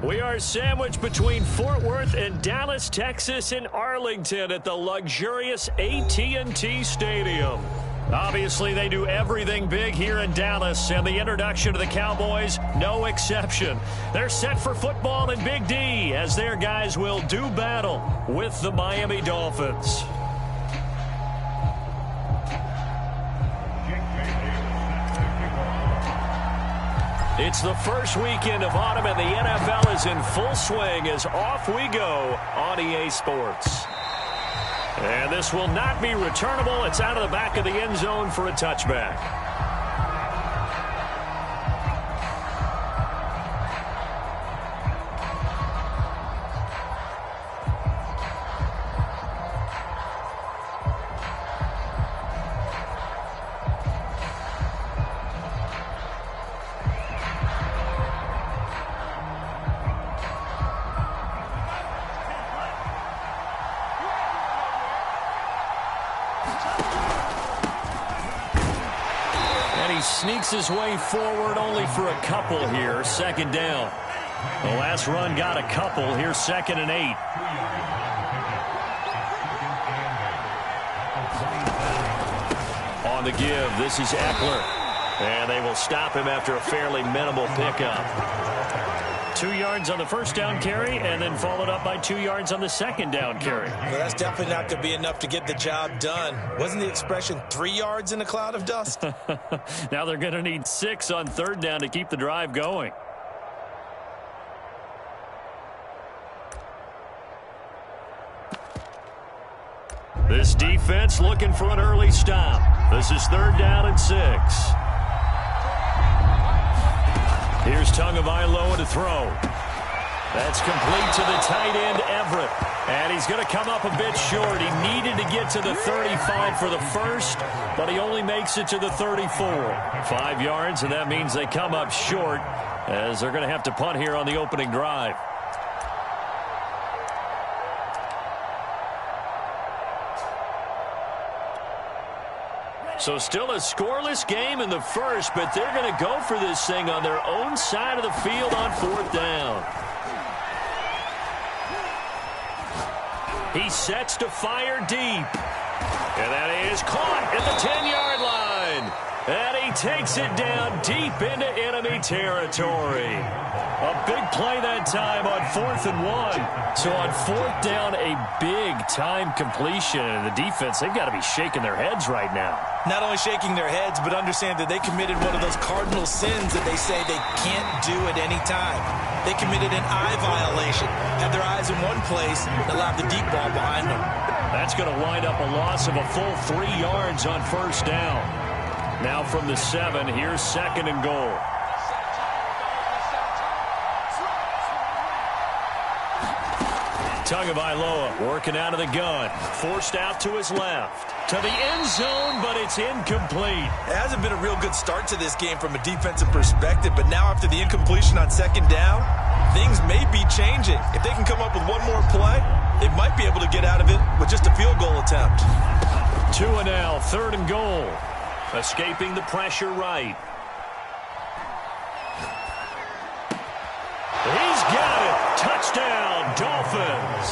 We are sandwiched between Fort Worth and Dallas, Texas, in Arlington at the luxurious AT&T Stadium. Obviously, they do everything big here in Dallas, and the introduction to the Cowboys, no exception. They're set for football in Big D as their guys will do battle with the Miami Dolphins. It's the first weekend of autumn, and the NFL is in full swing as off we go on EA Sports. And this will not be returnable. It's out of the back of the end zone for a touchback. Sneaks his way forward only for a couple here. Second down. The last run got a couple. Here's 2nd and 8. On the give, this is Eckler. And they will stop him after a fairly minimal pickup. 2 yards on the first down carry, and then followed up by 2 yards on the second down carry. Well, that's definitely not going to be enough to get the job done. Wasn't the expression 3 yards in a cloud of dust? Now they're going to need 6 on third down to keep the drive going. This defense looking for an early stop. This is 3rd down and 6. Here's Tagovailoa to throw. That's complete to the tight end, Everett. And he's going to come up a bit short. He needed to get to the 35 for the first, but he only makes it to the 34. 5 yards, and that means they come up short as they're going to have to punt here on the opening drive. So still a scoreless game in the first, but they're going to go for this thing on their own side of the field on 4th down. He sets to fire deep. And that is caught at the 10-yard line. And he takes it down deep into enemy territory. A big play that time on 4th and 1. So on 4th down, a big-time completion. And the defense, they've got to be shaking their heads right now. Not only shaking their heads, but understand that they committed one of those cardinal sins that they say they can't do at any time. They committed an eye violation, had their eyes in one place, and allowed the deep ball behind them. That's going to wind up a loss of a full 3 yards on 1st down. Now from the 7, here's 2nd and goal. Tagovailoa working out of the gun. Forced out to his left. To the end zone, but it's incomplete. It hasn't been a real good start to this game from a defensive perspective, but now after the incompletion on 2nd down, things may be changing. If they can come up with one more play, they might be able to get out of it with just a field goal attempt. 2 and now, 3rd and goal. Escaping the pressure right. He's got it. Touchdown, Dolphins.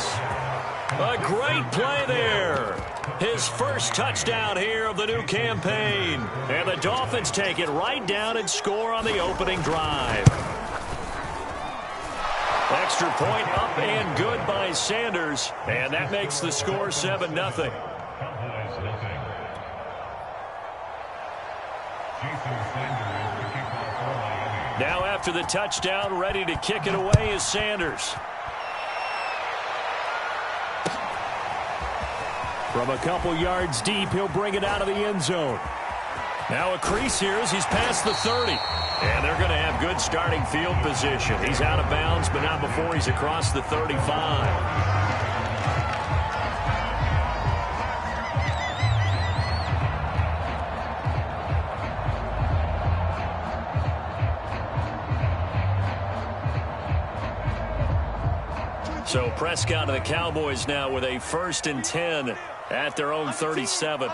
A great play there. His first touchdown here of the new campaign. And the Dolphins take it right down and score on the opening drive. Extra point up and good by Sanders. And that makes the score 7-0. Now after the touchdown, ready to kick it away is Sanders. From a couple yards deep, he'll bring it out of the end zone. Now a crease here as he's past the 30. And they're going to have good starting field position. He's out of bounds, but not before he's across the 35. So Prescott and the Cowboys now with a 1st and 10 at their own 37.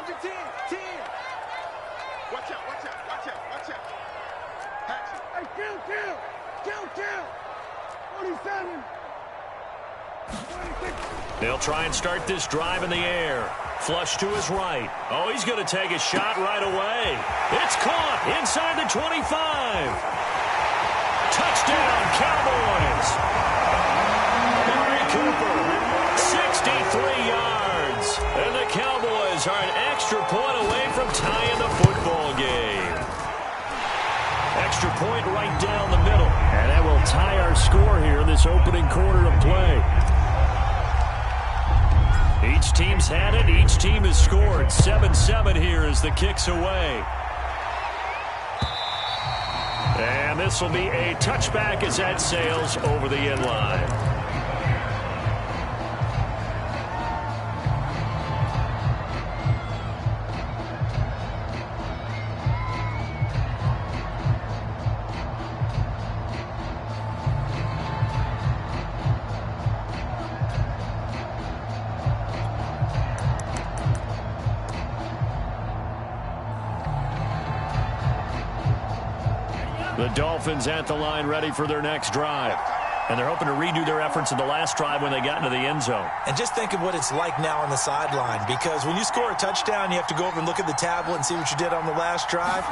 They'll try and start this drive in the air. Flush to his right. Oh, he's going to take a shot right away. It's caught inside the 25. Touchdown, Cowboys. Murray Cooper, 63 yards. And the Cowboys are an extra point away from tying the football game. Extra point right down the middle. And that will tie our score here in this opening quarter of play. Each team's had it. Each team has scored. 7-7 here as the kick's away. And this will be a touchback as that sails over the end line. The Dolphins at the line ready for their next drive. And they're hoping to redo their efforts in the last drive when they got into the end zone. And just think of what it's like now on the sideline, because when you score a touchdown, you have to go over and look at the tablet and see what you did on the last drive.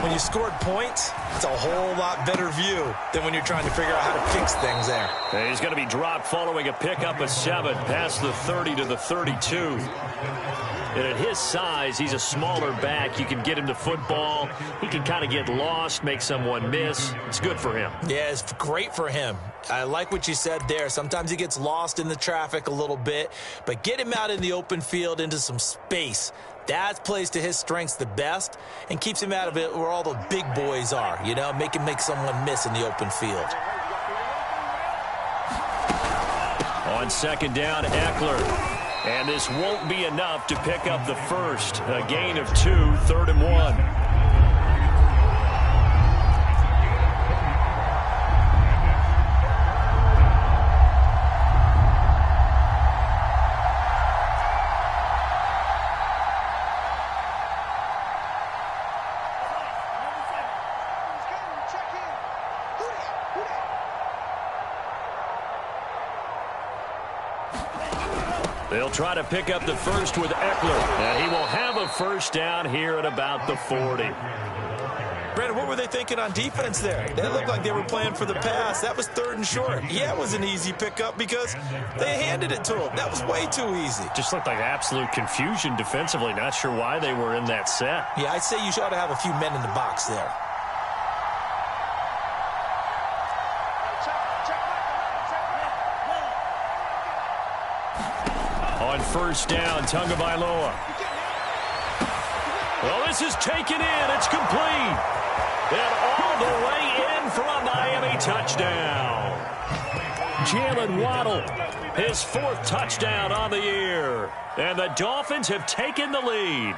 When you scored points, it's a whole lot better view than when you're trying to figure out how to fix things there. And he's going to be dropped following a pickup of 7 past the 30 to the 32. And at his size, he's a smaller back. You can get him to football. He can kind of get lost, make someone miss. It's good for him. Yeah, it's great for him. I like what you said there. Sometimes he gets lost in the traffic a little bit, but get him out in the open field into some space. That plays to his strengths the best and keeps him out of it where all the big boys are, you know, make him make someone miss in the open field. On second down, Eckler. And this won't be enough to pick up the first. A gain of 2, 3rd and 1. They'll try to pick up the first with Eckler. And he will have a first down here at about the 40. Brandon, what were they thinking on defense there? They looked like they were playing for the pass. That was 3rd and short. Yeah, it was an easy pickup because they handed it to him. That was way too easy. Just looked like absolute confusion defensively. Not sure why they were in that set. Yeah, I'd say you ought to have a few men in the box there. On first down, Tagovailoa. Well, this is taken in. It's complete. And all the way in for a Miami touchdown. Jalen Waddle, his 4th touchdown on the year. And the Dolphins have taken the lead.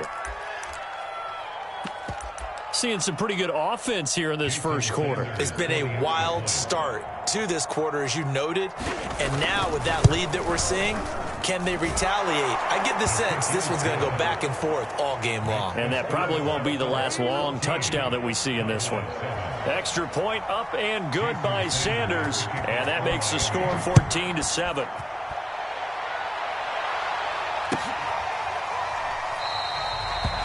Seeing some pretty good offense here in this first quarter. It's been a wild start to this quarter, as you noted. And now with that lead that we're seeing, can they retaliate? I get the sense this one's going to go back and forth all game long. And that probably won't be the last long touchdown that we see in this one. Extra point up and good by Sanders. And that makes the score 14-7.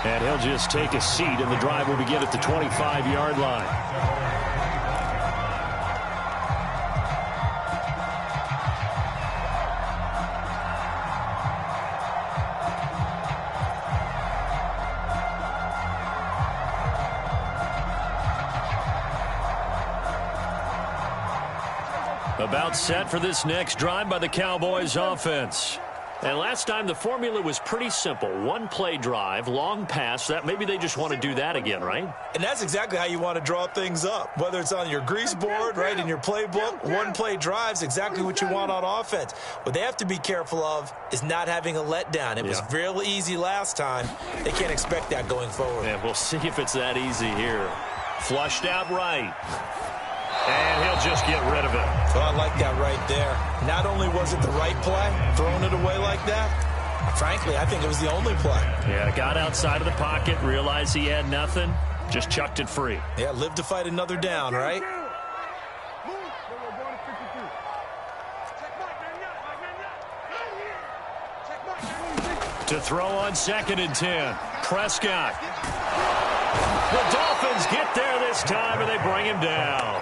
And he'll just take a seat, and the drive will begin at the 25-yard line. About set for this next drive by the Cowboys offense. And last time the formula was pretty simple. 1-play drive, long pass. That maybe they just want to do that again, right? And that's exactly how you want to draw things up. Whether it's on your grease board, right, in your playbook, 1-play drive's exactly what you want on offense. What they have to be careful of is not having a letdown. It was real easy last time. They can't expect that going forward. And we'll see if it's that easy here. Flushed out right. And he'll just get rid of it. Oh, I like that right there. Not only was it the right play, throwing it away like that, frankly, I think it was the only play. Yeah, got outside of the pocket, realized he had nothing, just chucked it free. Yeah, live to fight another down, right? To throw on 2nd and 10. Prescott. The Dolphins get there this time, and they bring him down.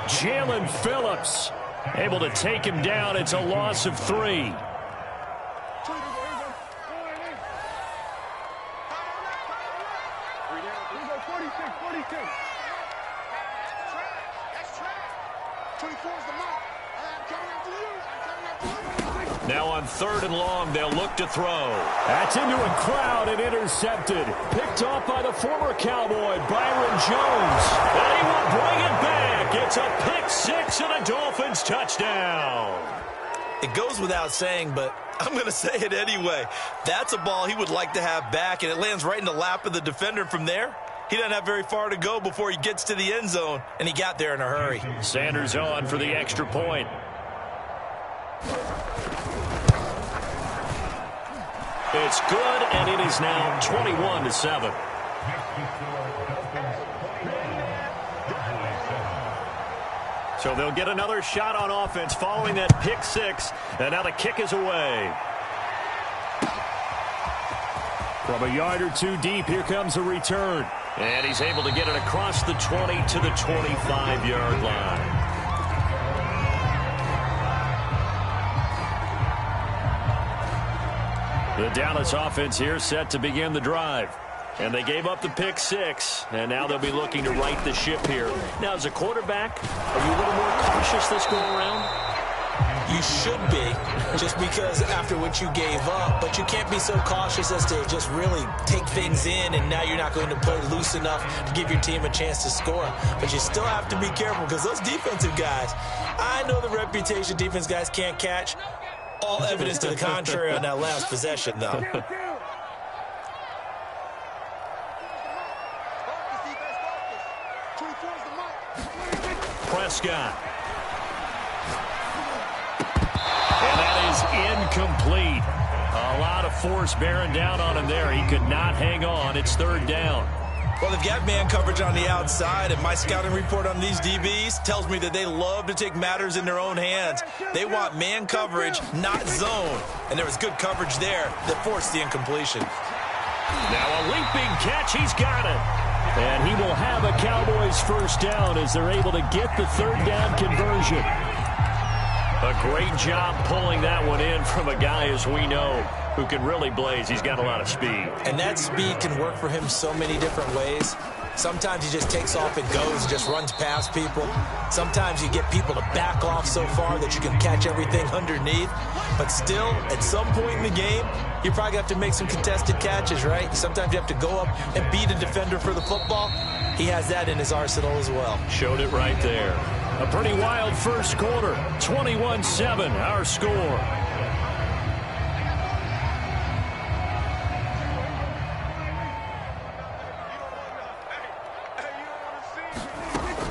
Jalen Phillips able to take him down. It's a loss of 3. Now on 3rd and long, they'll look to throw. That's into a crowd and intercepted. Picked off by the former Cowboy, Byron Jones. And he will bring it back. It's a pick 6 and a Dolphins touchdown. It goes without saying, but I'm going to say it anyway. That's a ball he would like to have back, and it lands right in the lap of the defender from there. He doesn't have very far to go before he gets to the end zone, and he got there in a hurry. Sanders on for the extra point. It's good, and it is now 21-7. So they'll get another shot on offense following that pick 6, and now the kick is away. From a yard or 2 deep, here comes a return. And he's able to get it across the 20 to the 25-yard line. The Dallas offense here set to begin the drive. And they gave up the pick 6, and now they'll be looking to right the ship here. Now, as a quarterback, are you a little more cautious this go around? You should be, just because after what you gave up, but you can't be so cautious as to just really take things in, and now you're not going to play loose enough to give your team a chance to score. But you still have to be careful, because those defensive guys, I know the reputation defense guys can't catch. All evidence to the contrary on that last possession, though. Prescott. And that is incomplete. A lot of force bearing down on him there. He could not hang on. It's 3rd down. Well, they've got man coverage on the outside, and my scouting report on these DBs tells me that they love to take matters in their own hands. They want man coverage, not zone. And there was good coverage there that forced the incompletion. Now a leaping catch. He's got it. And he will have a Cowboys 1st down as they're able to get the 3rd down conversion. A great job pulling that one in from a guy, as we know, who can really blaze. He's got a lot of speed. And that speed can work for him so many different ways. Sometimes he just takes off and goes and just runs past people. Sometimes you get people to back off so far that you can catch everything underneath. But still, at some point in the game, you probably have to make some contested catches, right? Sometimes you have to go up and beat a defender for the football. He has that in his arsenal as well. Showed it right there. A pretty wild first quarter. 21-7, our score.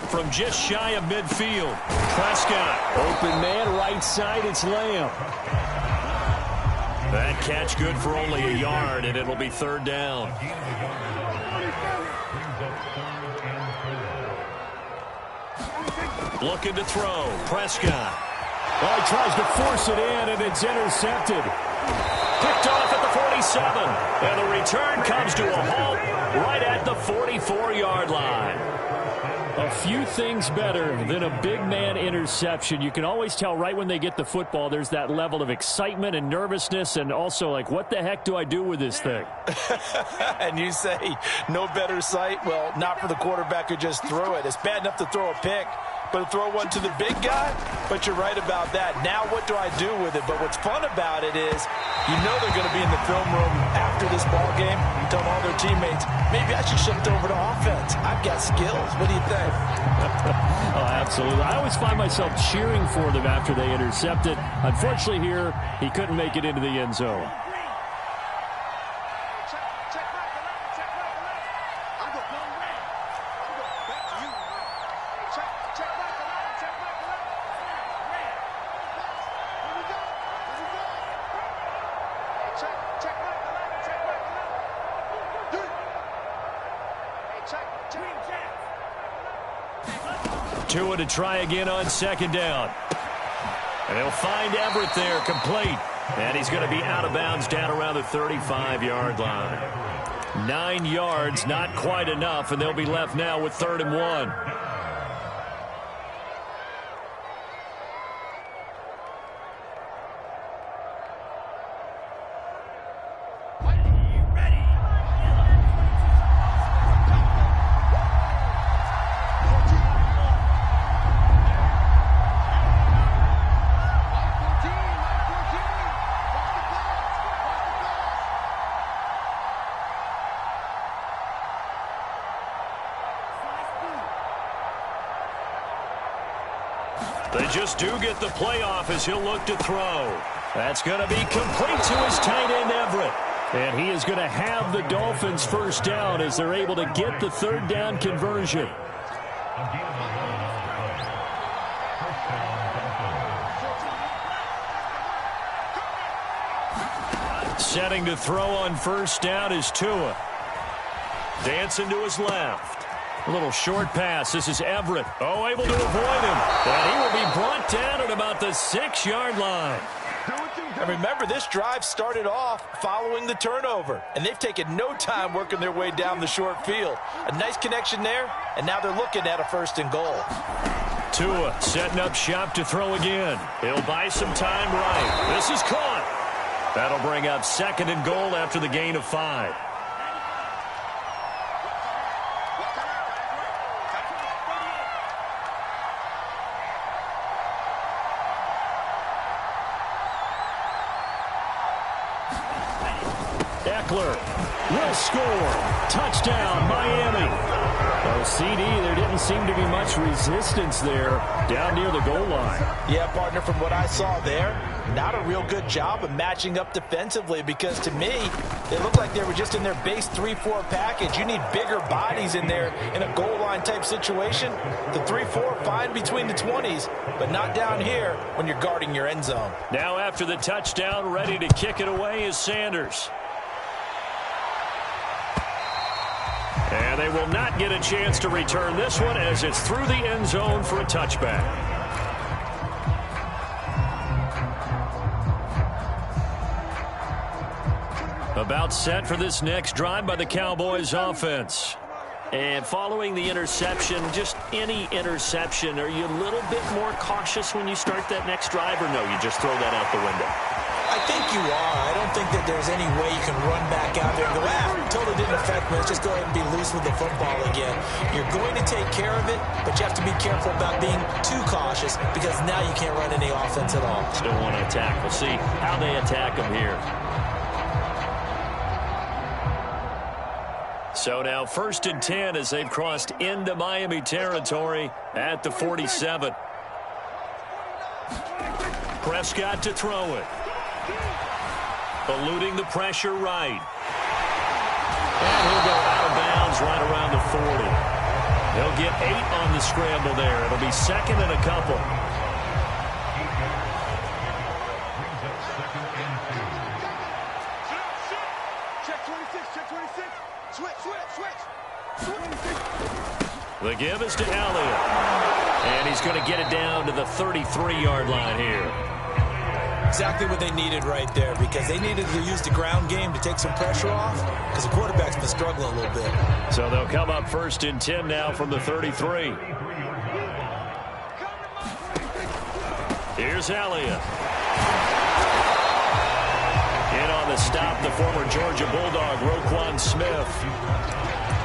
From just shy of midfield, Prescott. Open man, right side, it's Lamb. That catch good for only a yard, and it'll be 3rd down. Looking to throw, Prescott. Well, he tries to force it in, and it's intercepted. Picked off at the 47, and the return comes to a halt right at the 44-yard line. A few things better than a big man interception. You can always tell right when they get the football, there's that level of excitement and nervousness, and also like, what the heck do I do with this thing? And you say no better sight? Well, not for the quarterback who just threw it. It's bad enough to throw a pick, but to throw one to the big guy? But you're right about that. Now what do I do with it? But what's fun about it is you know they're going to be in the film room after this ball game telling all their teammates, maybe I should shift over to offense. I've got skills. What do you think? Oh, absolutely. I always find myself cheering for them after they intercept it. Unfortunately here, he couldn't make it into the end zone. Tua to try again on 2nd down. And he'll find Everett there, complete. And he's going to be out of bounds down around the 35-yard line. 9 yards, not quite enough, and they'll be left now with 3rd and 1. They just do get the playoff as he'll look to throw. That's going to be complete to his tight end, Everett. And he is going to have the Dolphins first down as they're able to get the 3rd down conversion. Setting to throw on first down is Tua. Dancing to his left. A little short pass. This is Everett. Oh, able to avoid him. And he will be brought down at about the 6-yard line. And remember, this drive started off following the turnover. And they've taken no time working their way down the short field. A nice connection there, and now they're looking at a 1st and goal. Tua setting up shop to throw again. He'll buy some time right. This is caught. That'll bring up 2nd and goal after the gain of 5. Will score. Touchdown, Miami. Oh, CD, there didn't seem to be much resistance there down near the goal line. Yeah, partner, from what I saw there, not a real good job of matching up defensively because to me, it looked like they were just in their base 3-4 package. You need bigger bodies in there in a goal line type situation. The 3-4, fine between the 20s, but not down here when you're guarding your end zone. Now after the touchdown, ready to kick it away is Sanders. And they will not get a chance to return this one as it's through the end zone for a touchback. About set for this next drive by the Cowboys offense. And following the interception, just any interception, are you a little bit more cautious when you start that next drive, or no, you just throw that out the window? I think you are. I don't think that there's any way you can run back out there and go, totally didn't affect me. Let's just go ahead and be loose with the football again. You're going to take care of it, but you have to be careful about being too cautious because now you can't run any offense at all. Still want to attack. We'll see how they attack them here. So now 1st and 10 as they've crossed into Miami territory at the 47. Prescott to throw it. Eluding the pressure right. And he'll go out of bounds right around the 40. He'll get 8 on the scramble there. It'll be 2nd and a couple. The give is to Elliott. And he's going to get it down to the 33-yard line here. Exactly what they needed right there because they needed to use the ground game to take some pressure off because the quarterback's been struggling a little bit. So they'll come up 1st and 10 now from the 33. Here's Elliott. In on the stop, the former Georgia Bulldog, Roquan Smith.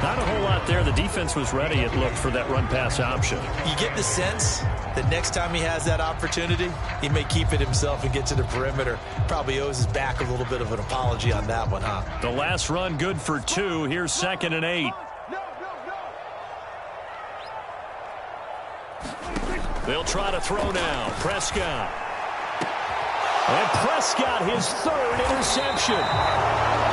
Not a whole lot there. The defense was ready, it looked, for that run-pass option. You get the sense that next time he has that opportunity, he may keep it himself and get to the perimeter. Probably owes his back a little bit of an apology on that one, huh? The last run good for 2. Here's 2nd and 8. They'll try to throw now. Prescott. And Prescott, his 3rd interception.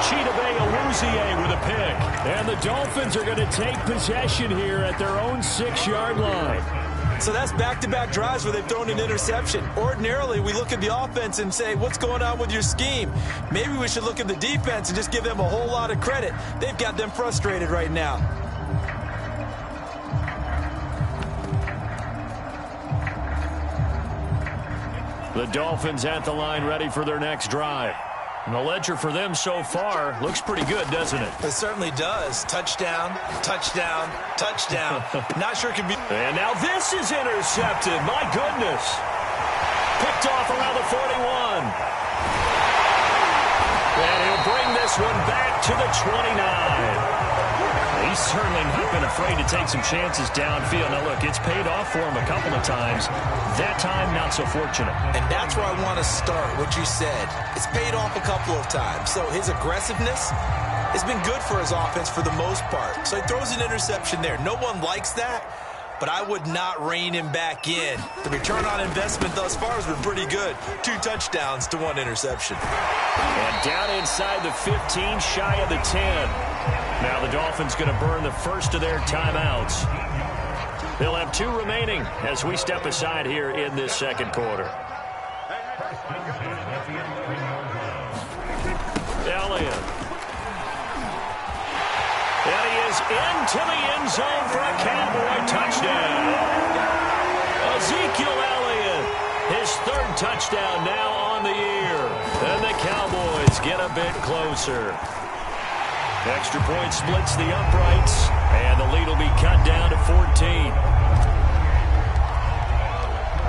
Chidobe Awuzie with a pick. And the Dolphins are going to take possession here at their own 6-yard line. So that's back-to-back drives where they've thrown an interception. Ordinarily, we look at the offense and say, what's going on with your scheme? Maybe we should look at the defense and just give them a whole lot of credit. They've got them frustrated right now. The Dolphins at the line ready for their next drive. And the ledger for them so far looks pretty good, doesn't it? It certainly does. Touchdown, touchdown, touchdown. Not sure it can be. And now this is intercepted. My goodness. Picked off around the 41. And he'll bring this one back to the 29. He's certainly not been afraid to take some chances downfield. Now, look, it's paid off for him a couple of times. That time, not so fortunate. And that's where I want to start, what you said. It's paid off a couple of times. So his aggressiveness has been good for his offense for the most part. So he throws an interception there. No one likes that, but I would not rein him back in. The return on investment thus far has been pretty good. 2 touchdowns to 1 interception. And down inside the 15, shy of the 10. Now the Dolphins going to burn the first of their timeouts. They'll have 2 remaining as we step aside here in this second quarter. Elliott. And he is into the end zone for a Cowboy touchdown. Ezekiel Elliott, his 3rd touchdown now on the year. And the Cowboys get a bit closer. Extra point splits the uprights, and the lead will be cut down to 14.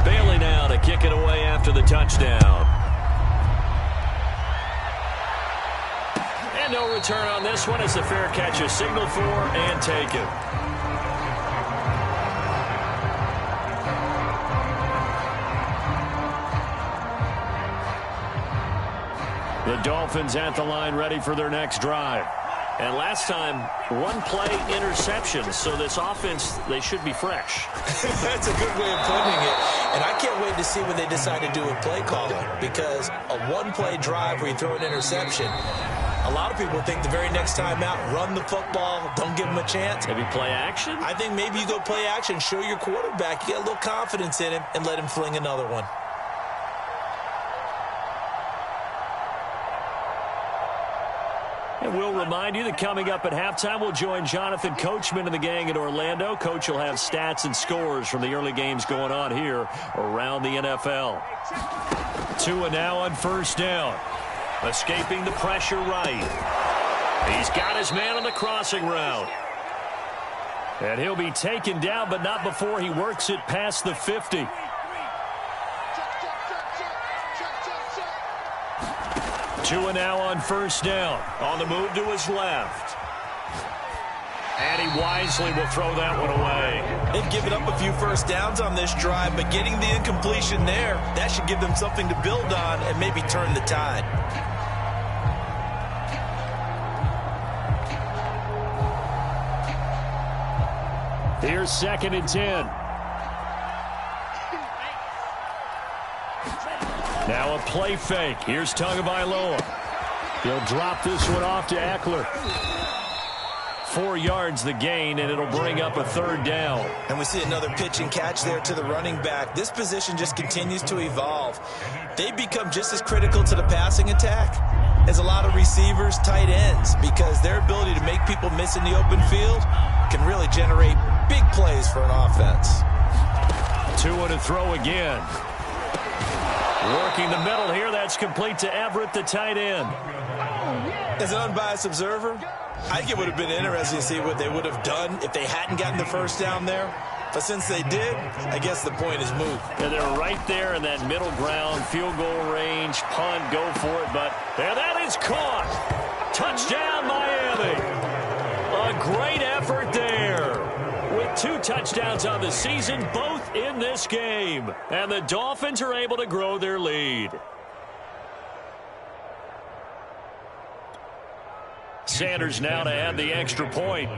Bailey now to kick it away after the touchdown. And no return on this one as the fair catch is signaled for and taken. The Dolphins at the line ready for their next drive. And last time, 1-play interception. So this offense, they should be fresh. That's a good way of putting it. And I can't wait to see when they decide to do a play calling. Because a 1-play drive where you throw an interception, a lot of people think the very next time out, run the football, don't give them a chance. Maybe play action? I think maybe you go play action, show your quarterback, you get a little confidence in him, and let him fling another one. And we'll remind you that coming up at halftime, we'll join Jonathan Coachman and the gang in Orlando. Coach will have stats and scores from the early games going on here around the NFL. Tua now on first down. Escaping the pressure right. He's got his man on the crossing route. And he'll be taken down, but not before he works it past the 50. Tua now on first down. On the move to his left. And he wisely will throw that one away. They've given up a few first downs on this drive, but getting the incompletion there, that should give them something to build on and maybe turn the tide. Here's 2nd and 10. Now a play fake. Here's Tagovailoa. He'll drop this one off to Eckler. 4 yards the gain, and it'll bring up a 3rd down. And we see another pitch and catch there to the running back. This position just continues to evolve. They become just as critical to the passing attack as a lot of receivers, tight ends, because their ability to make people miss in the open field can really generate big plays for an offense. Tua to throw again. Working the middle here. That's complete to Everett, the tight end. As an unbiased observer, I think it would have been interesting to see what they would have done if they hadn't gotten the first down there. But since they did, I guess the point is moot. And they're right there in that middle ground, field goal range, punt, go for it. But and that is caught. Touchdown, Miami. A great effort there. With 2 touchdowns on the season, both in this game. And the Dolphins are able to grow their lead. Sanders now to add the extra point.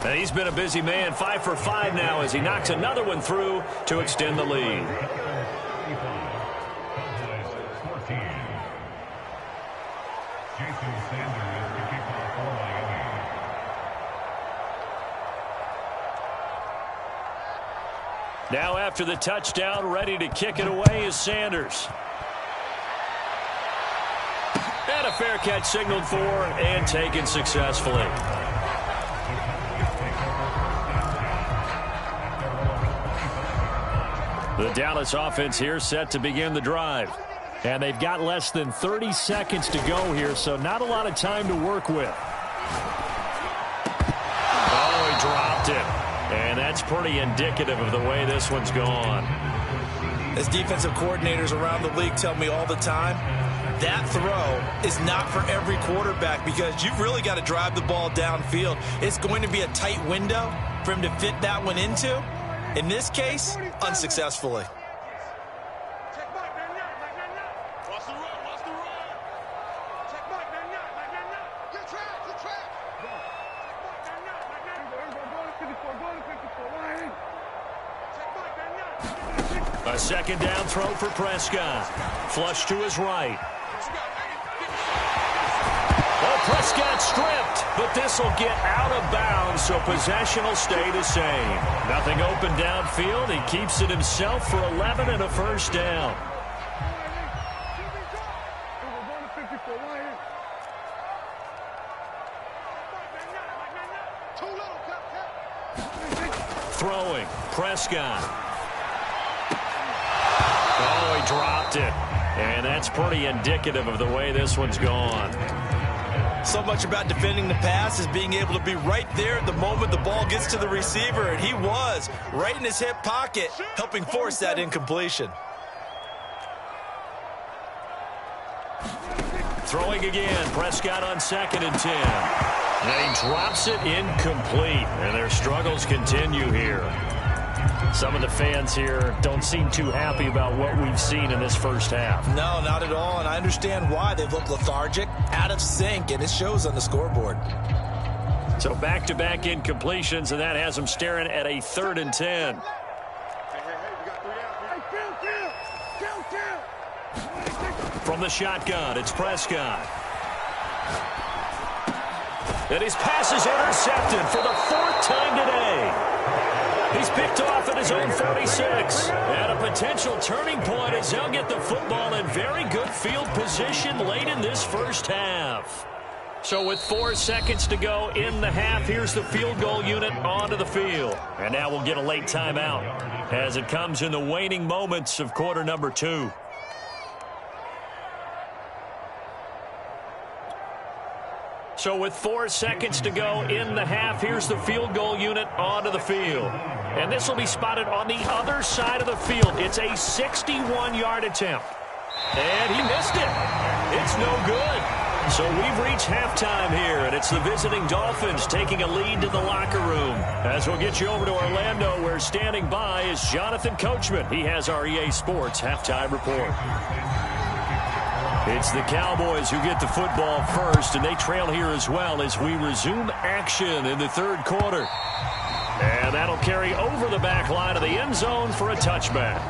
And he's been a busy man, 5 for 5 now as he knocks another one through to extend the lead. Now after the touchdown, ready to kick it away is Sanders. And a fair catch signaled for and taken successfully. The Dallas offense here set to begin the drive. And they've got less than 30 seconds to go here, so not a lot of time to work with. Oh, he dropped it. And that's pretty indicative of the way this one's gone. As defensive coordinators around the league tell me all the time, that throw is not for every quarterback because you've really got to drive the ball downfield. It's going to be a tight window for him to fit that one into. In this case, unsuccessfully. A second down throw for Prescott. Flush to his right. Well, Prescott stripped, but this will get out of bounds, so possession will stay the same. Nothing open downfield. He keeps it himself for 11 and a first down. Throwing, Prescott. Oh, he dropped it. And that's pretty indicative of the way this one's gone. So much about defending the pass is being able to be right there at the moment the ball gets to the receiver, and he was right in his hip pocket, helping force that incompletion. Throwing again, Prescott on 2nd and 10. And he drops it incomplete, and their struggles continue here. Some of the fans here don't seem too happy about what we've seen in this first half. No, not at all, and I understand why. They've looked lethargic, out of sync, and it shows on the scoreboard. So back-to-back incompletions, and that has them staring at a 3rd and 10. From the shotgun, it's Prescott. And his pass is intercepted for the 4th time today. He's picked off at his own 46. And a potential turning point as they'll get the football in very good field position late in this first half. So with 4 seconds to go in the half, here's the field goal unit onto the field. And now we'll get a late timeout as it comes in the waning moments of quarter number 2. So with 4 seconds to go in the half, here's the field goal unit onto the field. And this will be spotted on the other side of the field. It's a 61-yard attempt. And he missed it. It's no good. So we've reached halftime here, and it's the visiting Dolphins taking a lead to the locker room. As we'll get you over to Orlando, where standing by is Jonathan Coachman. He has our EA Sports halftime report. It's the Cowboys who get the football first, and they trail here as well as we resume action in the 3rd quarter. And that'll carry over the back line of the end zone for a touchback.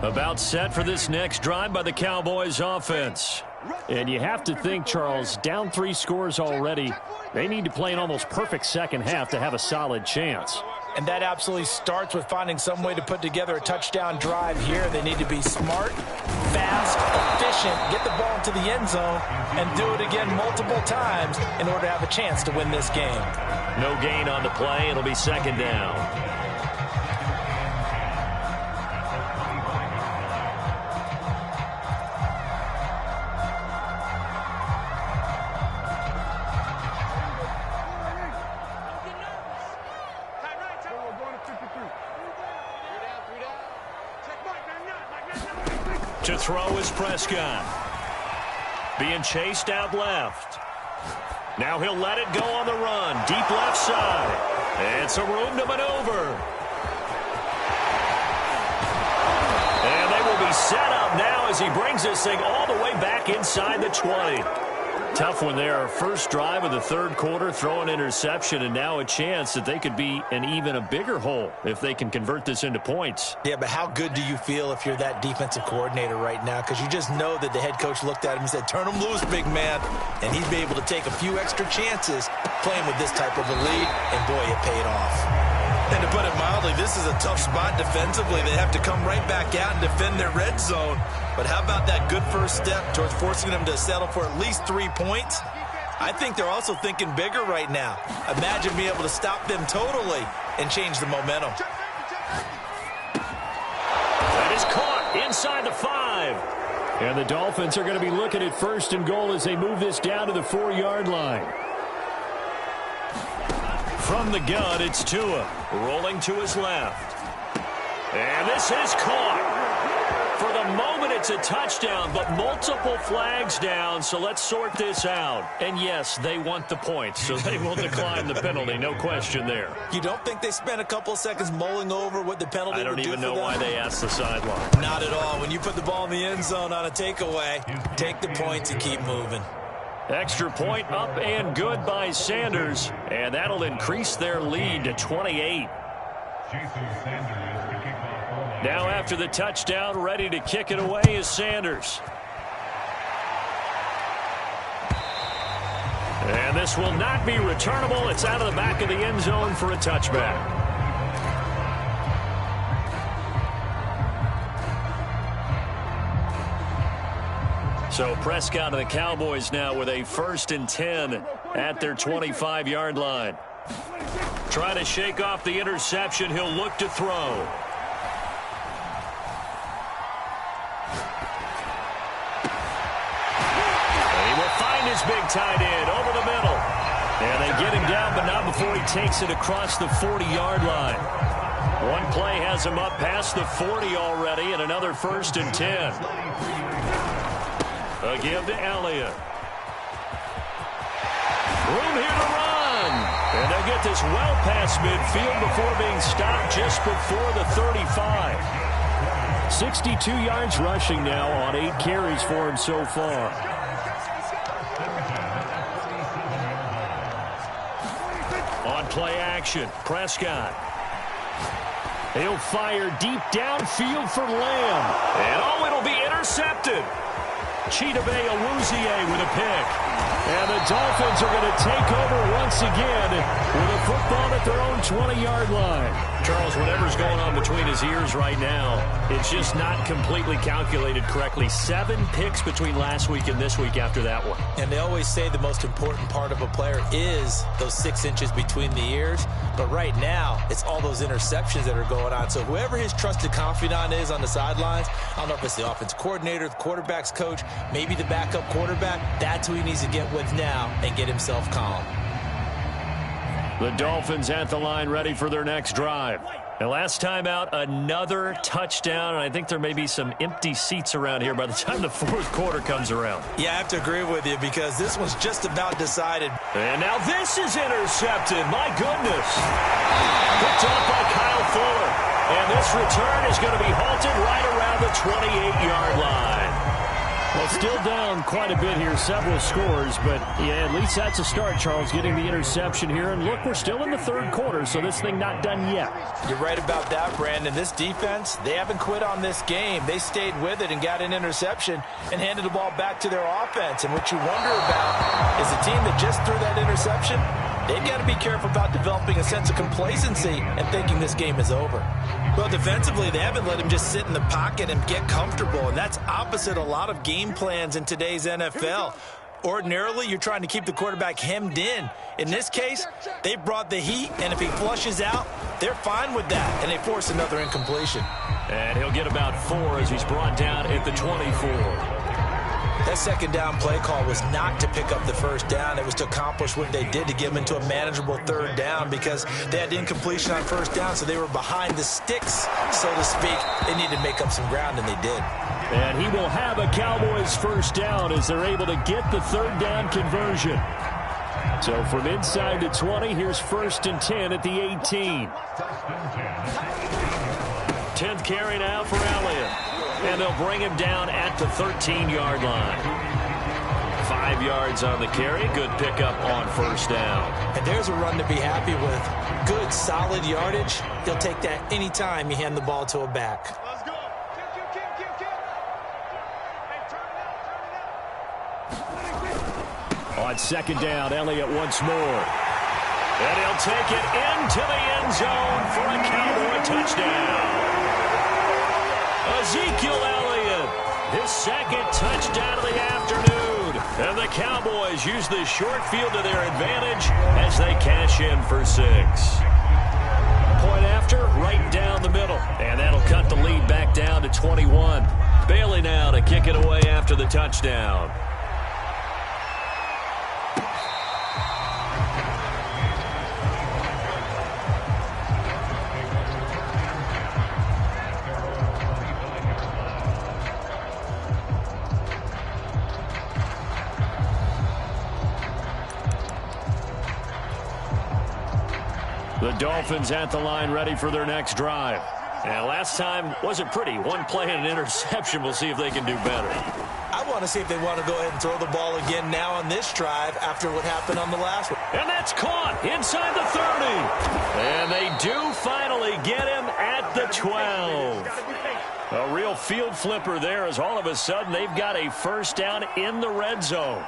About set for this next drive by the Cowboys offense. And you have to think, Charles, down 3 scores already. They need to play an almost perfect second half to have a solid chance. And that absolutely starts with finding some way to put together a touchdown drive here. They need to be smart, fast, efficient, get the ball into the end zone, and do it again multiple times in order to have a chance to win this game. No gain on the play. It'll be 2nd down. To throw is Prescott. Being chased out left. Now he'll let it go on the run. Deep left side. It's a room to maneuver. And they will be set up now as he brings this thing all the way back inside the 20. Tough one there. First drive of the 3rd quarter, throw an interception, and now a chance that they could be in even a bigger hole if they can convert this into points. Yeah, but how good do you feel if you're that defensive coordinator right now? Because you just know that the head coach looked at him and said, turn him loose, big man. And he'd be able to take a few extra chances playing with this type of a lead, and boy, it paid off. And to put it mildly, this is a tough spot defensively. They have to come right back out and defend their red zone. But how about that good first step towards forcing them to settle for at least 3 points? I think they're also thinking bigger right now. Imagine being able to stop them totally and change the momentum. That is caught inside the 5. And the Dolphins are going to be looking at 1st and goal as they move this down to the 4-yard line. From the gun, it's Tua, rolling to his left. And this is caught. For the moment, it's a touchdown, but multiple flags down, so let's sort this out. And yes, they want the points, so they will decline the penalty, no question there. You don't think they spent a couple of seconds mulling over what the penalty would do for them? I don't even know why they asked the sideline. Not at all. When you put the ball in the end zone on a takeaway, take the points and keep moving. Extra point up and good by Sanders, and that'll increase their lead to 28. Now after the touchdown, ready to kick it away is Sanders. And this will not be returnable. It's out of the back of the end zone for a touchback. So Prescott and the Cowboys now with a 1st and 10 at their 25-yard line. Trying to shake off the interception. He'll look to throw. His big tight end over the middle. And they get him down, but not before he takes it across the 40-yard line. One play has him up past the 40 already, and another 1st and 10. A give to Elliott. Room here to run. And they'll get this well past midfield before being stopped just before the 35. 62 yards rushing now on 8 carries for him so far. On play action, Prescott. He'll fire deep downfield for Lamb. And oh, it'll be intercepted. Chidobe Awuzie with a pick. And the Dolphins are going to take over once again with a football at their own 20-yard line. Charles, whatever's going on between his ears right now, it's just not completely calculated correctly. 7 picks between last week and this week after that one. And they always say the most important part of a player is those 6 inches between the ears. But right now, it's all those interceptions that are going on. So whoever his trusted confidant is on the sidelines, I don't know if it's the offense coordinator, the quarterback's coach, maybe the backup quarterback, that's who he needs to get with now and get himself calm. The Dolphins at the line ready for their next drive. And last time out, another touchdown, and I think there may be some empty seats around here by the time the 4th quarter comes around. Yeah, I have to agree with you because this one's just about decided. And now this is intercepted. My goodness. Picked off by Kyle Fuller. And this return is going to be halted right around the 28-yard line. Well, still down quite a bit here, several scores, but yeah, at least that's a start, Charles, getting the interception here. And look, we're still in the 3rd quarter, so this thing not done yet. You're right about that, Brandon. This defense, they haven't quit on this game. They stayed with it and got an interception and handed the ball back to their offense. And what you wonder about is the team that just threw that interception, they've got to be careful about developing a sense of complacency and thinking this game is over. Well, defensively, they haven't let him just sit in the pocket and get comfortable, and that's opposite a lot of game plans in today's NFL. Ordinarily, you're trying to keep the quarterback hemmed in. In this case, they brought the heat, and if he flushes out, they're fine with that, and they force another incompletion. And he'll get about 4 as he's brought down at the 24. That 2nd down play call was not to pick up the 1st down. It was to accomplish what they did to get them into a manageable 3rd down because they had incompletion on 1st down, so they were behind the sticks, so to speak. They needed to make up some ground, and they did. And he will have a Cowboys 1st down as they're able to get the 3rd down conversion. So from inside the 20, here's 1st and 10 at the 18. 10th carry now for Elliott. And they'll bring him down at the 13-yard line. 5 yards on the carry. Good pickup on 1st down. And there's a run to be happy with. Good, solid yardage. He'll take that anytime you hand the ball to a back. Let's go. On 2nd down, Elliott once more. And he'll take it into the end zone for a Cowboy touchdown. Ezekiel Elliott, his second touchdown of the afternoon. And the Cowboys use the short field to their advantage as they cash in for 6. Point after, right down the middle. And that'll cut the lead back down to 21. Bailey now to kick it away after the touchdown. The Dolphins at the line ready for their next drive. And last time wasn't pretty. One play and an interception. We'll see if they can do better. I want to see if they want to go ahead and throw the ball again now on this drive after what happened on the last one. And that's caught inside the 30. And they do finally get him at the 12. A real field flipper there as all of a sudden they've got a first down in the red zone.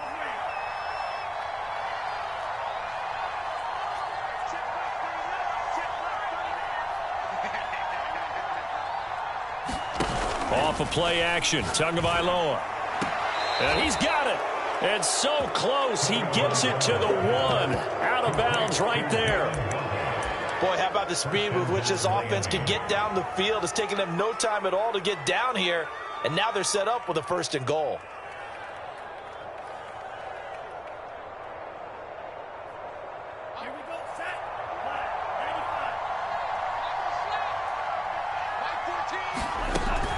Off of play action, Tagovailoa. And he's got it. And so close, he gets it to the 1. Out of bounds right there. Boy, how about the speed with which this offense can get down the field? It's taking them no time at all to get down here. And now they're set up with a 1st and goal.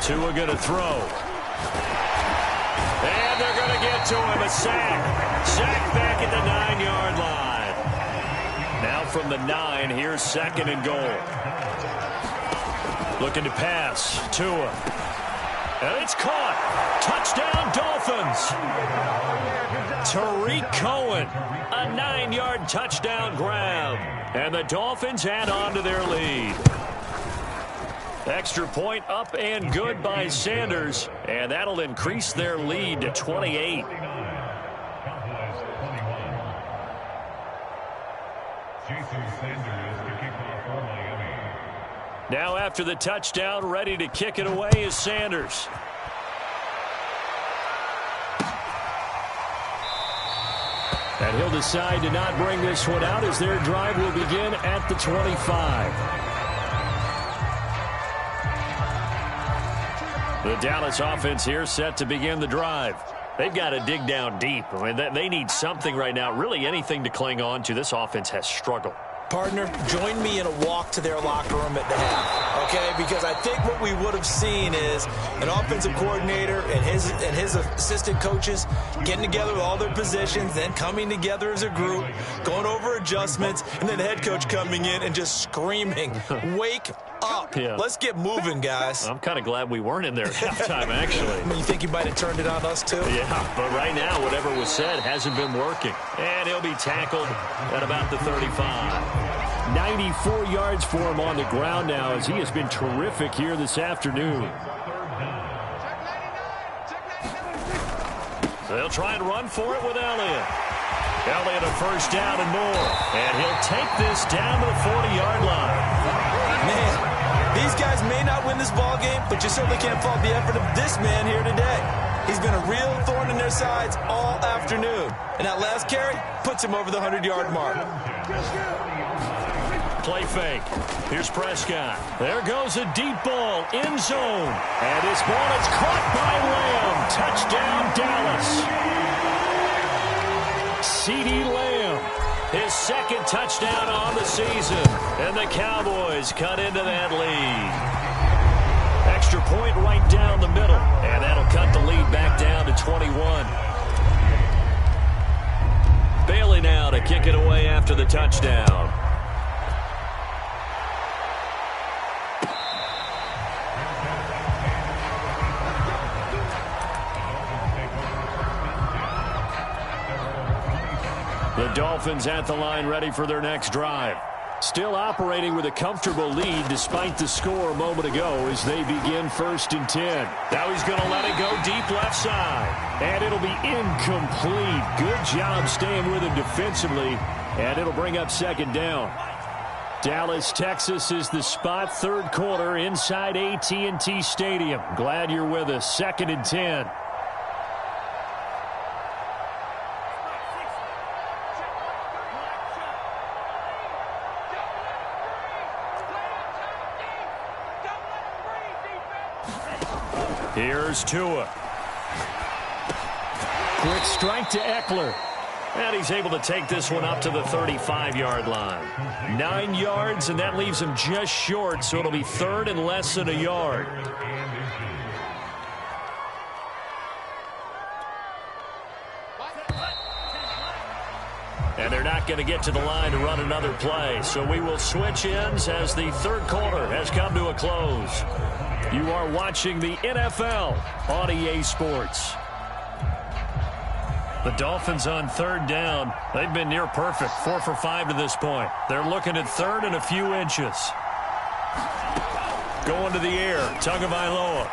Tua going to throw. And they're going to get to him. A sack. Sack back at the 9-yard line. Now from the 9, here's 2nd and goal. Looking to pass. Tua. And it's caught. Touchdown, Dolphins. Tariq Cohen. A 9-yard touchdown grab. And the Dolphins add on to their lead. Extra point up and good by Sanders, and that'll increase their lead to 28. Now after the touchdown, ready to kick it away is Sanders. And he'll decide to not bring this one out as their drive will begin at the 25. The Dallas offense here set to begin the drive. They've got to dig down deep. I mean, they need something right now, really anything to cling on to. This offense has struggled. Partner, join me in a walk to their locker room at the half, okay? Because I think what we would have seen is an offensive coordinator and his assistant coaches getting together with all their positions, then coming together as a group, going over adjustments, and then the head coach coming in and just screaming, wake up. Yeah. Let's get moving, guys. I'm kind of glad we weren't in there at halftime, actually. I mean, you think you might have turned it on us, too? Yeah, but right now, whatever was said hasn't been working. And he'll be tackled at about the 35. 94 yards for him on the ground now as he has been terrific here this afternoon. So they'll try and run for it with Elliott. Elliott a first down and more. And he'll take this down to the 40-yard line. Man, these guys may not win this ball game, but you certainly can't fault the effort of this man here today. He's been a real thorn in their sides all afternoon. And that last carry puts him over the 100-yard mark. Play fake. Here's Prescott. There goes a deep ball. End zone. And this ball is caught by Lamb. Touchdown, Dallas. CeeDee Lamb. His second touchdown on the season. And the Cowboys cut into that lead. Extra point right down the middle. And that'll cut the lead back down to 21. Bailey now to kick it away after the touchdown. The Dolphins at the line ready for their next drive. Still operating with a comfortable lead despite the score a moment ago as they begin 1st and 10. Now he's going to let it go deep left side. And it'll be incomplete. Good job staying with him defensively. And it'll bring up second down. Dallas, Texas is the spot. Third quarter inside AT&T Stadium. Glad you're with us. 2nd and 10. Here's Tua. Quick strike to Eckler. And he's able to take this one up to the 35-yard line. 9 yards, and that leaves him just short, so it'll be 3rd and less than a yard. And they're not going to get to the line to run another play, so we will switch ends as the third quarter has come to a close. You are watching the NFL on EA Sports. The Dolphins on 3rd down. They've been near perfect, 4 for 5 to this point. They're looking at 3rd and a few inches. Going to the air, Tagovailoa.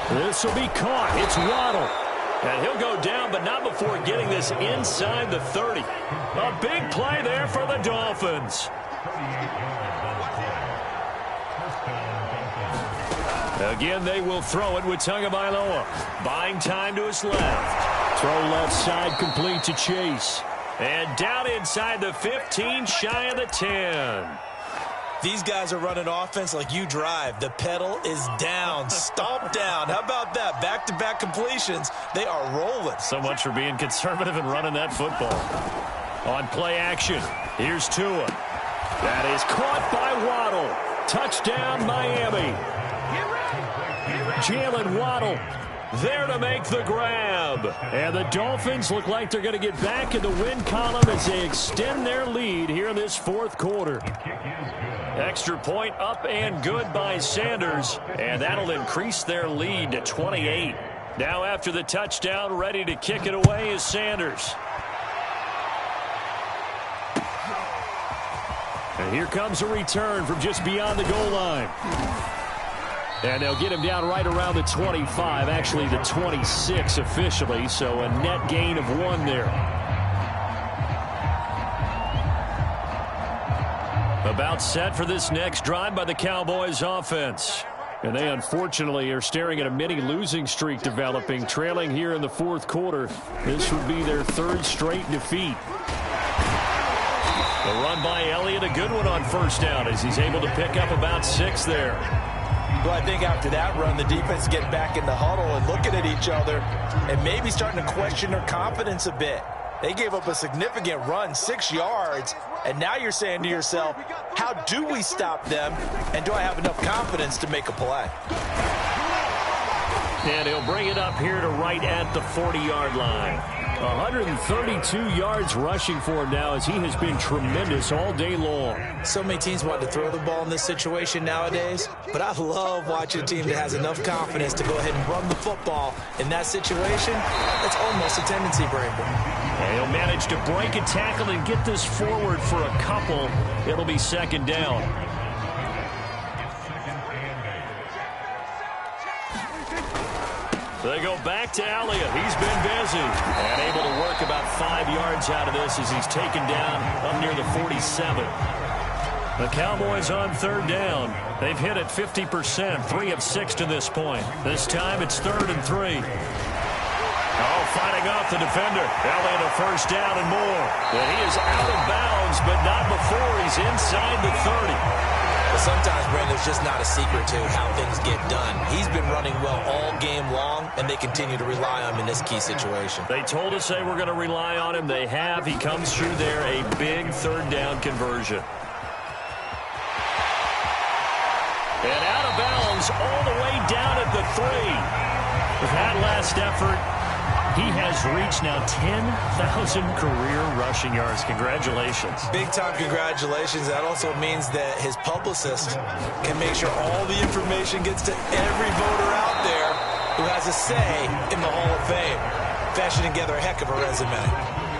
This will be caught. It's Waddle. And he'll go down, but not before getting this inside the 30. A big play there for the Dolphins. Again, they will throw it with Tagovailoa. Buying time to his left. Throw left side complete to Chase. And down inside the 15, shy of the 10. These guys are running offense like you drive. The pedal is down, stomp down. How about that? Back-to-back completions. They are rolling. So much for being conservative and running that football. On play action, here's Tua. That is caught by Waddle. Touchdown, Miami. Jalen Waddle there to make the grab. And the Dolphins look like they're going to get back in the win column as they extend their lead here in this fourth quarter. Extra point up and good by Sanders. And that'll increase their lead to 28. Now after the touchdown, ready to kick it away is Sanders. And here comes a return from just beyond the goal line. And they'll get him down right around the 25, actually the 26 officially, so a net gain of 1 there. About set for this next drive by the Cowboys offense. And they unfortunately are staring at a mini losing streak developing, trailing here in the fourth quarter. This would be their 3rd straight defeat. The run by Elliott, a good one on first down as he's able to pick up about 6 there. Well, I think after that run, the defense is getting back in the huddle and looking at each other and maybe starting to question their confidence a bit. They gave up a significant run, 6 yards, and now you're saying to yourself, how do we stop them, and do I have enough confidence to make a play? And he'll bring it up here to right at the 40-yard line. 132 yards rushing for him now as he has been tremendous all day long. So many teams want to throw the ball in this situation nowadays, but I love watching a team that has enough confidence to go ahead and run the football. In that situation, it's almost a tendency breaker. And he'll manage to break a tackle and get this forward for a couple. It'll be 2nd down. They go back to Elliott. He's been busy and able to work about 5 yards out of this as he's taken down up near the 47. The Cowboys on 3rd down. They've hit it 50%, 3 of 6 to this point. This time it's 3rd and 3. Oh, fighting off the defender. Elliott a first down and more. And he is out of bounds, but not before he's inside the 30. But sometimes, Brandon, there's just not a secret to how things get done. He's been running well all game long, and they continue to rely on him in this key situation. They told us they were going to rely on him. They have. He comes through there, a big 3rd down conversion. And out of bounds all the way down at the 3. With that last effort, he has reached now 10,000 career rushing yards. Congratulations. Big-time congratulations. That also means that his publicist can make sure all the information gets to every voter out there who has a say in the Hall of Fame. Fashioning together a heck of a resume.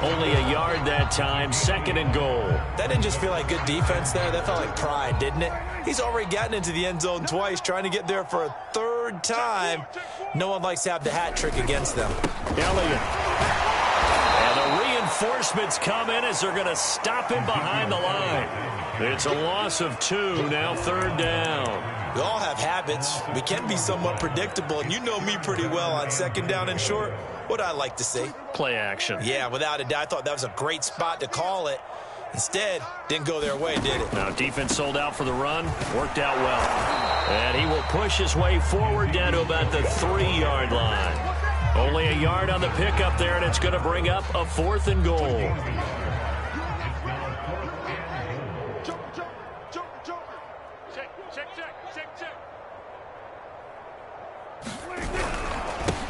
Only a yard that time, 2nd and goal. That didn't just feel like good defense there. That felt like pride, didn't it? He's already gotten into the end zone twice, trying to get there for a 3rd time. No one likes to have the hat trick against them. Elliott. And a reinforcements come in as they're going to stop him behind the line. It's a loss of 2, now 3rd down. We all have habits. We can be somewhat predictable, and you know me pretty well on 2nd down and short. What I like to say? Play action. Yeah, without a doubt. I thought that was a great spot to call it. Instead, didn't go their way, did it? Now, defense sold out for the run. Worked out well. And he will push his way forward down to about the 3-yard line. Only a yard on the pickup there, and it's going to bring up a 4th and goal.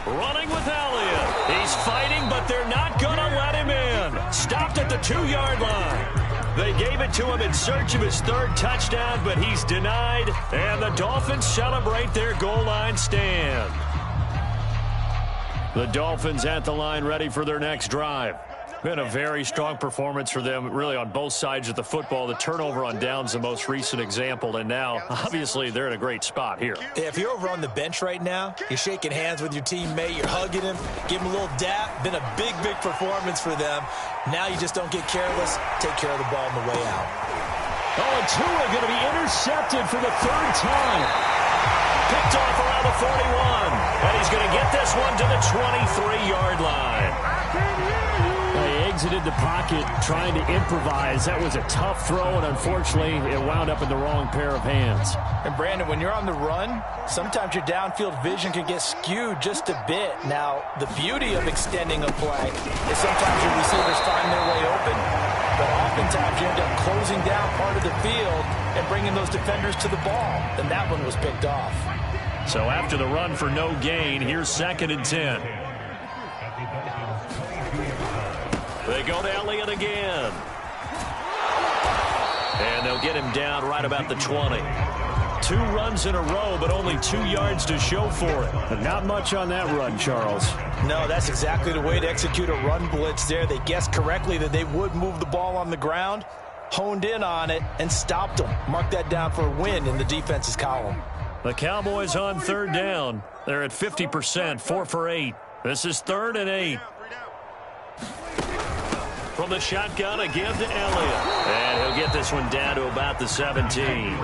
Running with Elliott. He's fighting, but they're not going to let him in. Stopped at the 2-yard line. They gave it to him in search of his 3rd touchdown, but he's denied. And the Dolphins celebrate their goal line stand. The Dolphins at the line, ready for their next drive. Been a very strong performance for them, really, on both sides of the football. The turnover on downs, the most recent example, and now, obviously, they're in a great spot here. If you're over on the bench right now, you're shaking hands with your teammate, you're hugging him, give him a little dap. Been a big, big performance for them. Now you just don't get careless. Take care of the ball on the way out. Oh, and Tua going to be intercepted for the 3rd time. Picked off around the 41. And he's going to get this one to the 23-yard line. They exited the pocket trying to improvise. That was a tough throw, and unfortunately, it wound up in the wrong pair of hands. And, Brandon, when you're on the run, sometimes your downfield vision can get skewed just a bit. Now, the beauty of extending a play is sometimes your receivers find their way open, but oftentimes you end up closing down part of the field and bringing those defenders to the ball. And that one was picked off. So after the run for no gain, here's 2nd and 10. They go to Elliott again. And they'll get him down right about the 20. 2 runs in a row, but only 2 yards to show for it. But not much on that run, Charles. No, that's exactly the way to execute a run blitz there. They guessed correctly that they would move the ball on the ground, honed in on it, and stopped them. Mark that down for a win in the defense's column. The Cowboys on 3rd down. They're at 50%, 4 for 8. This is 3rd and 8. From the shotgun, a give to Elliott. And he'll get this one down to about the 17.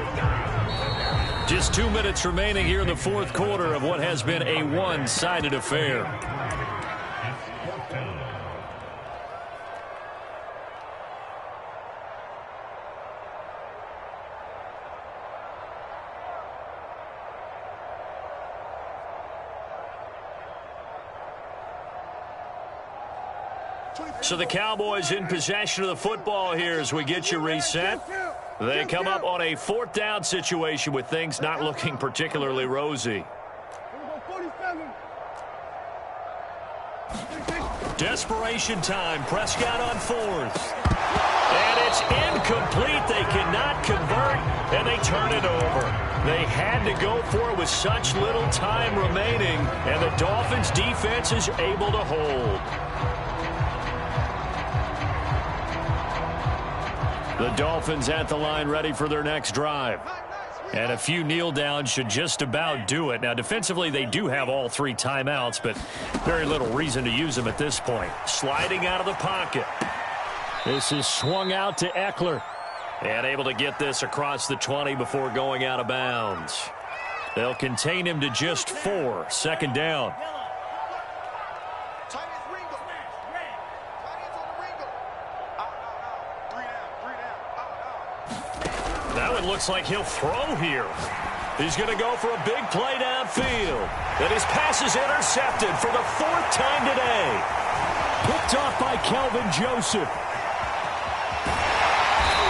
Just 2 minutes remaining here in the 4th quarter of what has been a one-sided affair. So the Cowboys in possession of the football here as we get you reset. They come up on a 4th down situation with things not looking particularly rosy. Desperation time. Prescott on 4th. And it's incomplete. They cannot convert, and they turn it over. They had to go for it with such little time remaining, and the Dolphins' defense is able to hold. The Dolphins at the line ready for their next drive. And a few kneel downs should just about do it. Now, defensively, they do have all 3 timeouts, but very little reason to use them at this point. Sliding out of the pocket. This is swung out to Eckler. And able to get this across the 20 before going out of bounds. They'll contain him to just 4. 2nd down. That one looks like he'll throw here. He's going to go for a big play downfield. And his pass is intercepted for the 4th time today. Picked off by Kelvin Joseph.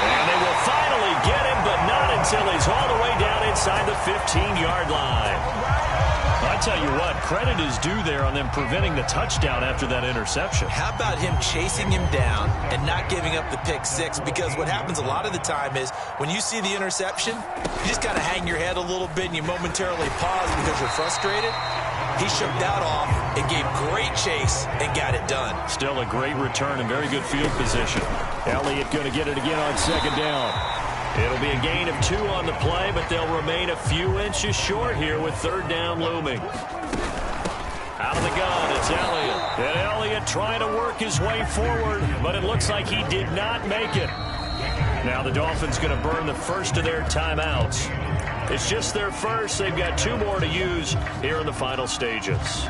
And they will finally get him, but not until he's all the way down inside the 15-yard line. I tell you what, credit is due there on them preventing the touchdown after that interception. How about him chasing him down and not giving up the pick 6? Because what happens a lot of the time is when you see the interception, you just kind of hang your head a little bit and you momentarily pause because you're frustrated. He shook that off and gave great chase and got it done. Still a great return and very good field position. Elliott going to get it again on 2nd down. It'll be a gain of 2 on the play, but they'll remain a few inches short here with 3rd down looming. Out of the gun, it's Elliott. And Elliott trying to work his way forward, but it looks like he did not make it. Now the Dolphins going to burn the first of their timeouts. It's just their first. They've got 2 more to use here in the final stages.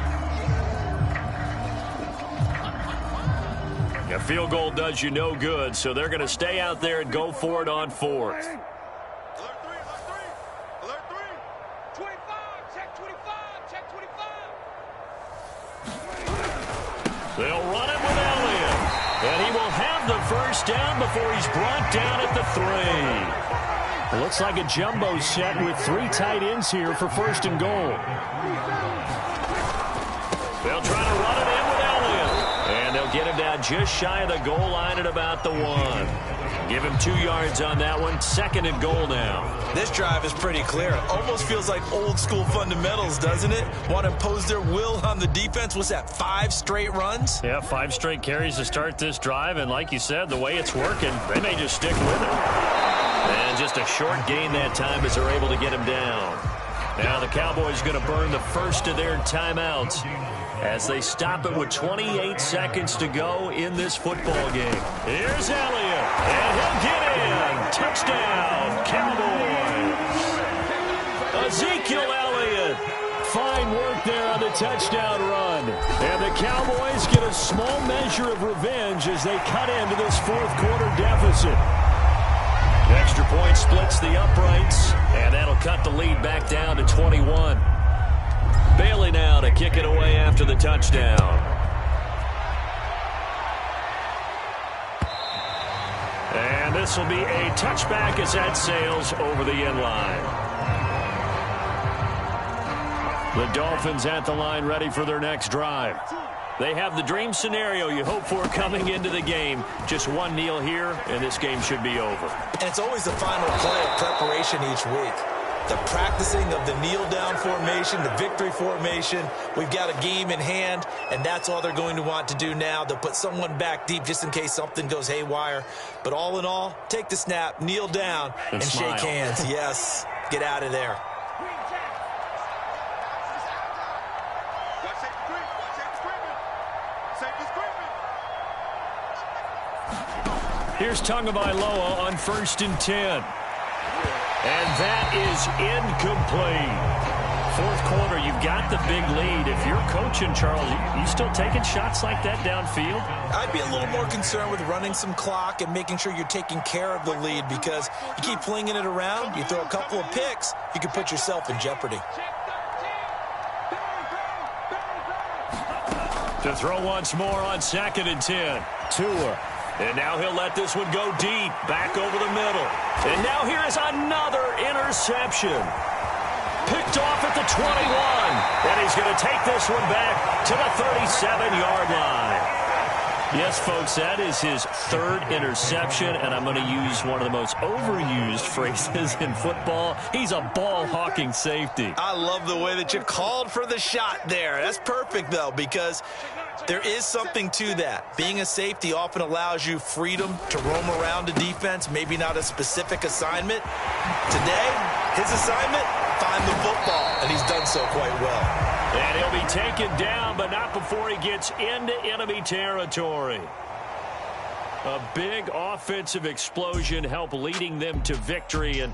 A field goal does you no good, so they're going to stay out there and go for it on 4th. Alert 3. 25. Check 25. Check 25. They'll run it with Elliott. And he will have the first down before he's brought down at the 3. It looks like a jumbo set with 3 tight ends here for 1st and goal. They'll try to run it in with Elliott. And they'll get him down just shy of the goal line at about the 1. Give him 2 yards on that one. 2nd and goal now. This drive is pretty clear. Almost feels like old school fundamentals, doesn't it? Want to impose their will on the defense. What's that, 5 straight runs? Yeah, 5 straight carries to start this drive. And like you said, the way it's working, they may just stick with it. And just a short gain that time as they're able to get him down. Now the Cowboys going to burn the first of their timeouts as they stop it with 28 seconds to go in this football game. Here's Elliott, and he'll get in. Touchdown, Cowboys. Ezekiel Elliott. Fine work there on the touchdown run. And the Cowboys get a small measure of revenge as they cut into this 4th quarter deficit. Extra point splits the uprights, and that'll cut the lead back down to 21. Bailey now to kick it away after the touchdown. And this will be a touchback as that sails over the end line. The Dolphins at the line ready for their next drive. They have the dream scenario you hope for coming into the game. Just one kneel here, and this game should be over. And it's always the final play of preparation each week. The practicing of the kneel-down formation, the victory formation. We've got a game in hand, and that's all they're going to want to do now. They'll put someone back deep just in case something goes haywire. But all in all, take the snap, kneel down, and shake hands. Yes, get out of there. Here's Tagovailoa on 1st and 10. And that is incomplete. 4th quarter, you've got the big lead. If you're coaching, Charles, you still taking shots like that downfield? I'd be a little more concerned with running some clock and making sure you're taking care of the lead, because you keep flinging it around, you throw a couple of picks, you can put yourself in jeopardy. To throw once more on 2nd and 10. Tua. And now he'll let this one go deep, back over the middle. And now here is another interception. Picked off at the 21. And he's going to take this one back to the 37-yard line. Yes, folks, that is his 3rd interception, and I'm going to use one of the most overused phrases in football. He's a ball-hawking safety. I love the way that you called for the shot there. That's perfect, though, because there is something to that. Being a safety often allows you freedom to roam around a defense, maybe not a specific assignment. Today, his assignment, find the football, and he's done so quite well. And he'll be taken down, but not before he gets into enemy territory. A big offensive explosion helped leading them to victory. And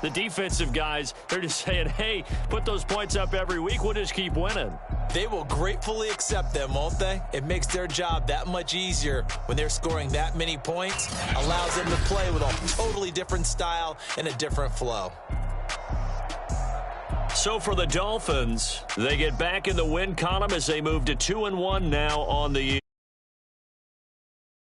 the defensive guys, they're just saying, hey, put those points up every week. We'll just keep winning. They will gratefully accept them, won't they? It makes their job that much easier when they're scoring that many points. Allows them to play with a totally different style and a different flow. So for the Dolphins, they get back in the win column as they move to 2-1 now on the year.